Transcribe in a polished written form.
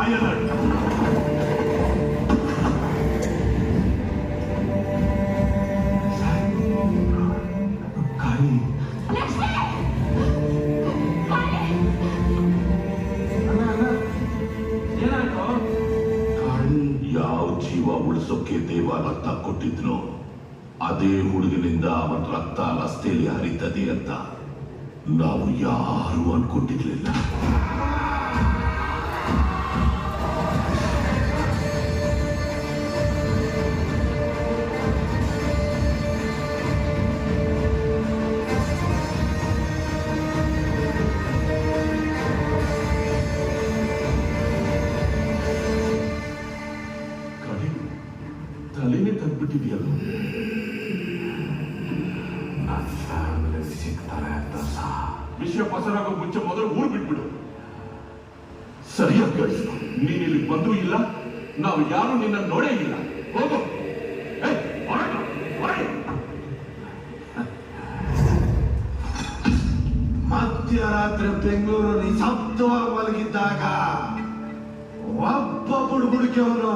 High alert. Kali ಏನಾಯ್ತು? ಕಾಳಿ ಯಾವ ಜೀವ ಉಳಿಸೋಕೆ ದೇವ ರಕ್ತ ಕೊಟ್ಟಿದ್ನೋ ಅದೇ ಹುಡುಗನಿಂದ ಅವನ ರಕ್ತ ರಸ್ತೆಯಲ್ಲಿ ಹರಿತದೆ ಅಂತ ನಾವು ಯಾರು ಅನ್ಕೊಂಡಿರ್ಲಿಲ್ಲ. ತಲೆನೇ ತಂದ್ಬಿಟ್ಟಿದೆಯಲ್ಲ. ಸಿಗ್ತಾರೆ ಅಂತ ವಿಷಯ ಪಸರಾಗೋ ಮುಂಚೆ ಮೊದಲು ಊರು ಬಿಟ್ಬಿಡು. ಸರಿಯಾಗಿ ಕಳಿಸು. ನೀನ್ ಇಲ್ಲಿ ಬಂದೂ ಇಲ್ಲ, ನಾವು ಯಾರು ನಿನ್ನ ನೋಡೇ ಇಲ್ಲ. ಹೋಗು. ಮಧ್ಯರಾತ್ರಿ ಬೆಂಗಳೂರು ನಿಶಬ್ದವಾಗಿ ಮಲಗಿದ್ದಾಗ ಒಬ್ಬ ಬುಡ್ಬುಡ್ಕೆವನು